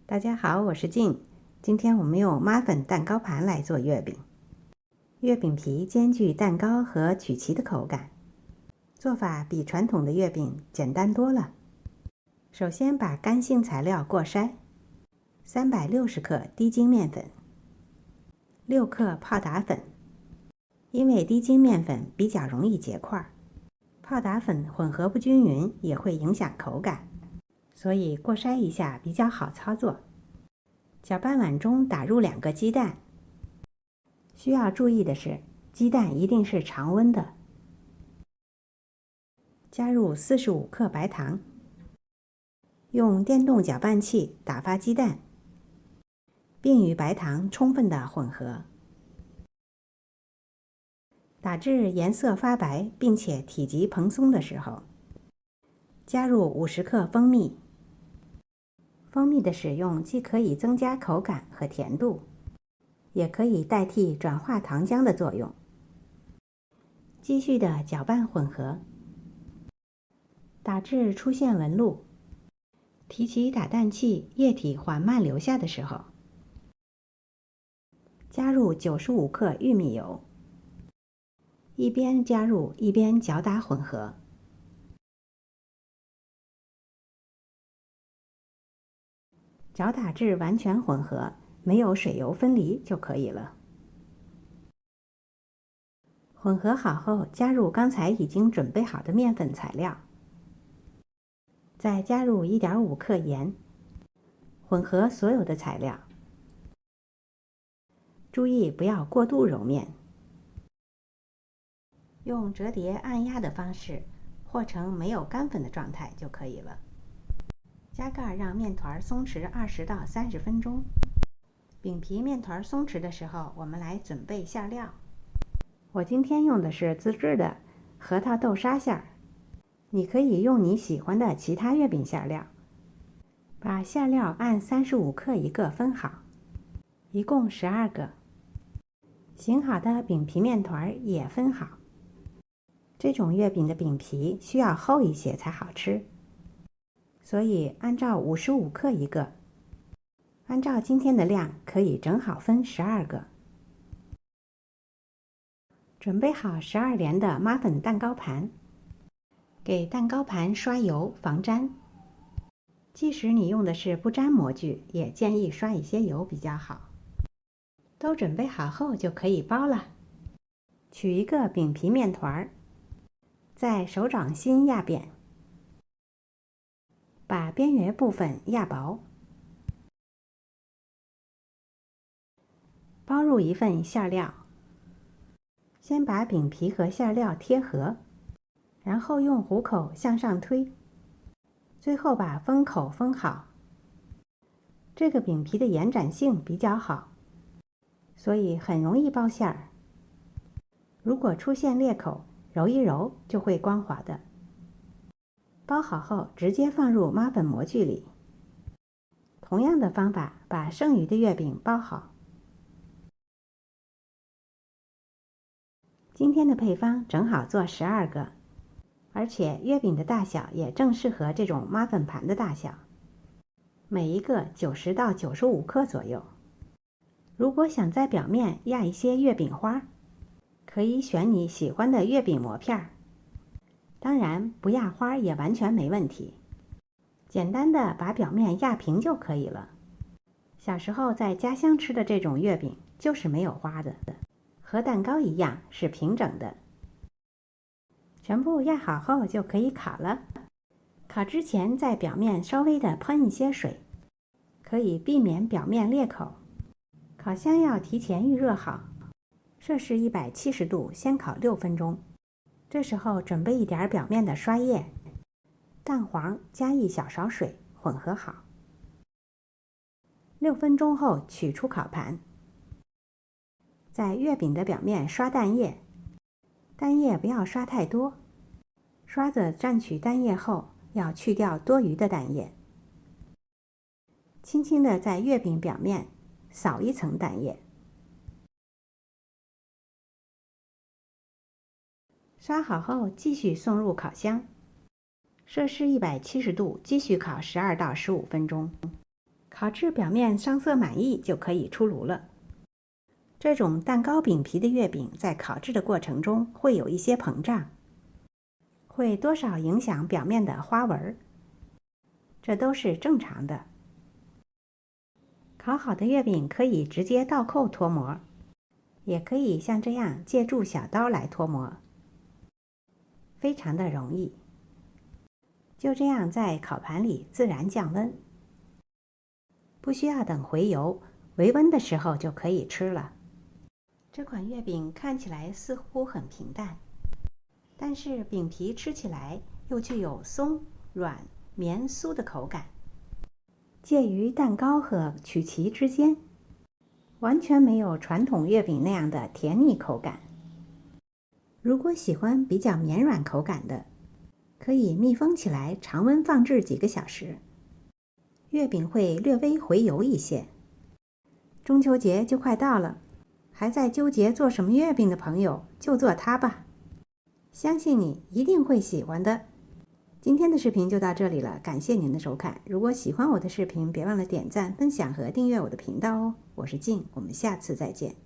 大家好，我是静。今天我们用妈粉蛋糕盘来做月饼。月饼皮兼具蛋糕和曲奇的口感，做法比传统的月饼简单多了。首先把干性材料过筛，360克低筋面粉，6克泡打粉。因为低筋面粉比较容易结块，泡打粉混合不均匀也会影响口感，所以过筛一下比较好操作。搅拌碗中打入2个鸡蛋，需要注意的是，鸡蛋一定是常温的。加入45克白糖，用电动搅拌器打发鸡蛋，并与白糖充分的混合。打至颜色发白并且体积蓬松的时候，加入50克蜂蜜。蜂蜜的使用既可以增加口感和甜度，也可以代替转化糖浆的作用。继续的搅拌混合，打至出现纹路，提起打蛋器，液体缓慢流下的时候，加入95克玉米油，一边加入一边搅打混合。搅打至完全混合，没有水油分离就可以了。混合好后，加入刚才已经准备好的面粉材料，再加入1.5克盐，混合所有的材料。注意不要过度揉面，用折叠按压的方式和成没有干粉的状态就可以了。加盖让面团松弛20到30分钟。饼皮面团松弛的时候，我们来准备馅料。我今天用的是自制的核桃豆沙馅儿，你可以用你喜欢的其他月饼馅料。把馅料按35克一个分好，一共12个。醒好的饼皮面团也分好。这种月饼的饼皮需要厚一些才好吃，所以按照55克一个。按照今天的量，可以正好分12个。准备好12连的妈粉蛋糕盘，给蛋糕盘刷油防粘。即使你用的是不粘模具，也建议刷一些油比较好。都准备好后就可以包了。取一个饼皮面团，在手掌心压扁，把边缘部分压薄，包入一份馅料。先把饼皮和馅料贴合，然后用虎口向上推，最后把封口封好。这个饼皮的延展性比较好，所以很容易包馅儿。如果出现裂口，揉一揉就会光滑的。包好后直接放入妈粉模具里。同样的方法把剩余的月饼包好。今天的配方正好做12个，而且月饼的大小也正适合这种妈粉盘的大小，每一个90到95克左右。如果想在表面压一些月饼花，可以选你喜欢的月饼膜片，当然不压花也完全没问题，简单的把表面压平就可以了。小时候在家乡吃的这种月饼就是没有花的，和蛋糕一样是平整的。全部压好后就可以烤了。烤之前在表面稍微的喷一些水，可以避免表面裂口。烤箱要提前预热好，摄氏170度先烤6分钟。这时候准备一点表面的刷液，蛋黄加1小勺水混合好。6分钟后取出烤盘，在月饼的表面刷蛋液，蛋液不要刷太多，刷子蘸取蛋液后要去掉多余的蛋液，轻轻地在月饼表面扫一层蛋液。刷好后继续送入烤箱，摄氏170度继续烤12到15分钟。烤至表面上色满意就可以出炉了。这种蛋糕饼皮的月饼在烤制的过程中会有一些膨胀，会多少影响表面的花纹，这都是正常的。烤好的月饼可以直接倒扣脱模，也可以像这样借助小刀来脱模，非常的容易。就这样在烤盘里自然降温，不需要等回油，微温的时候就可以吃了。这款月饼看起来似乎很平淡，但是饼皮吃起来又具有松、软、绵、酥的口感，介于蛋糕和曲奇之间，完全没有传统月饼那样的甜腻口感。如果喜欢比较绵软口感的，可以密封起来，常温放置几个小时，月饼会略微回油一些。中秋节就快到了，还在纠结做什么月饼的朋友，就做它吧，相信你一定会喜欢的。今天的视频就到这里了，感谢您的收看。如果喜欢我的视频，别忘了点赞、分享和订阅我的频道哦。我是静，我们下次再见。